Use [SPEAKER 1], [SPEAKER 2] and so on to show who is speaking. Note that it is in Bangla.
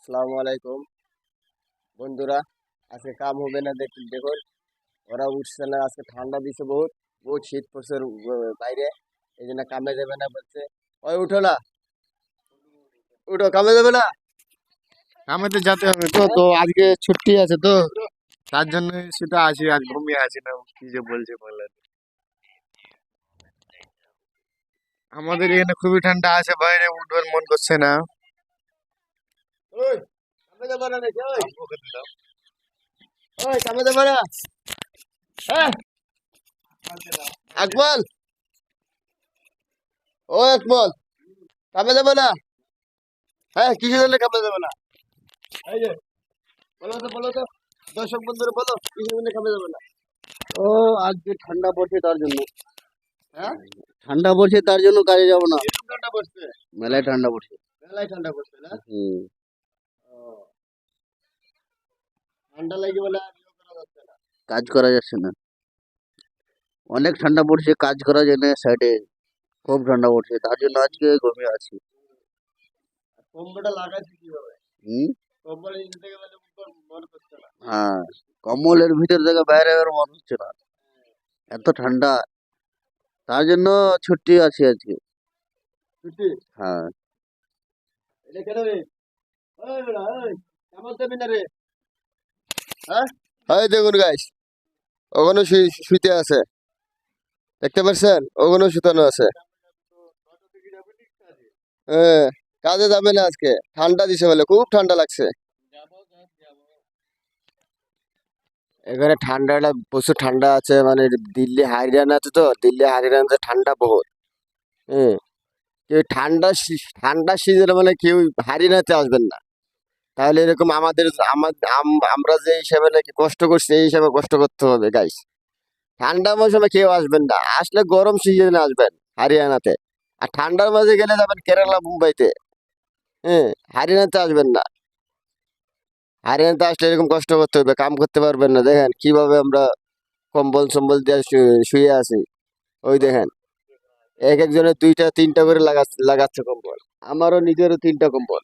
[SPEAKER 1] আসসালামু আলাইকুম বন্ধুরা। আজকে কাম হবে না, দেখুন ওরা উঠছে না। আজকে ঠান্ডা দিছে, বহুত বহুত শীত পড়ছে বাইরে, এই জন্য কামে যাবে না বলছে। ওই উঠো না, উঠো, কামে যাবে না।
[SPEAKER 2] আমাদের যেতে হবে তো
[SPEAKER 1] হ্যাঁ?
[SPEAKER 2] তো আজকে ছুটি আছে তো তার জন্য সেটা আছি, আজ ঘুমিয়ে আছি না, কি যে বলছে বলেন। আমাদের এখানে খুবই ঠান্ডা আছে, বাইরে উঠবার মন করছে না।
[SPEAKER 1] ওই কামে যাবে না নাকি? ওই ওই কামে যাবে না? হ্যাঁ আকমল, ও আকমল, কামে যাবে না? হ্যাঁ, কিসের জন্য কামে যাবে না? এই যে বলো তো দর্শক বন্ধুরা, বলো কিসের জন্য কামে যাবে না?
[SPEAKER 3] ও আজকে ঠান্ডা পড়ছে তার জন্য।
[SPEAKER 1] হ্যাঁ,
[SPEAKER 3] ঠান্ডা পড়ছে তার জন্য কাজে যাব না।
[SPEAKER 1] এরকম ঠান্ডা পড়ছে?
[SPEAKER 3] মেলায় ঠান্ডা পড়ছে।
[SPEAKER 1] মেলায় ঠান্ডা পড়ছে না?
[SPEAKER 3] হুম।
[SPEAKER 1] ও, ঠান্ডা লাগে বলে আর ইয়ে করা যাচ্ছে না।
[SPEAKER 3] কাজ করা যাচ্ছে না, অনেক ঠান্ডা পড়ছে, কাজ করা যায় না সাইডে, খুব ঠান্ডা পড়ছে তার জন্য আজকে ঘুমিয়ে আছি।
[SPEAKER 1] আর কম্বলটা লাগাইছি কিভাবে?
[SPEAKER 3] হুম।
[SPEAKER 1] কম্বল নিচে থেকে মানে মন করছে না।
[SPEAKER 3] হ্যাঁ, কম্বলের ভিতর থেকে বাইরে বের মন হচ্ছে না, এত ঠান্ডা, তার জন্য ছুটি আছি আজকে।
[SPEAKER 1] ছুটি?
[SPEAKER 3] হ্যাঁ।
[SPEAKER 1] এটা কেন রে? ওই বেটা, ওই কামড় দেবি না রে? হ্যাঁ, এই দেখুন গাইস, ওখানে শুইতে আছে, দেখতে পাচ্ছেন? ওখানে শুতানো আছে। হ্যাঁ, কাজে যাবে না আজকে, ঠান্ডা দিছে বলে, খুব ঠান্ডা লাগছে এখানে। ঠান্ডাটা প্রচুর ঠান্ডা আছে, মানে দিল্লি হারিয়ানা আছে তো, দিল্লি হারিয়ানাতে ঠান্ডা বহুত। হ্যাঁ, কেউ ঠান্ডা সিজনে মানে কেউ হারিয়ানাতে আসবেন না। তাহলে এরকম আমাদের আমরা যে হিসাবে নাকি কষ্ট করছি, এই হিসাবে কষ্ট করতে হবে গাইস। ঠান্ডা মৌসুমে কেউ আসবেন না, আসলে গরম সিজনে আসবেন হারিয়ানাতে। আর ঠান্ডার মাঝে গেলে যাবেন কেরালা, মুম্বাইতে। হ্যাঁ, হারিয়ানাতে আসবেন না। হারিয়ানাতে আসলে এরকম কষ্ট করতে হবে, কাম করতে পারবেন না। দেখেন কিভাবে আমরা কম্বল সম্বল দিয়ে শুয়ে আছি। ওই দেখেন, এক একজনের দুইটা তিনটা করে লাগাচ্ছে কম্বল। আমারও নিজেরও তিনটা কম্বল।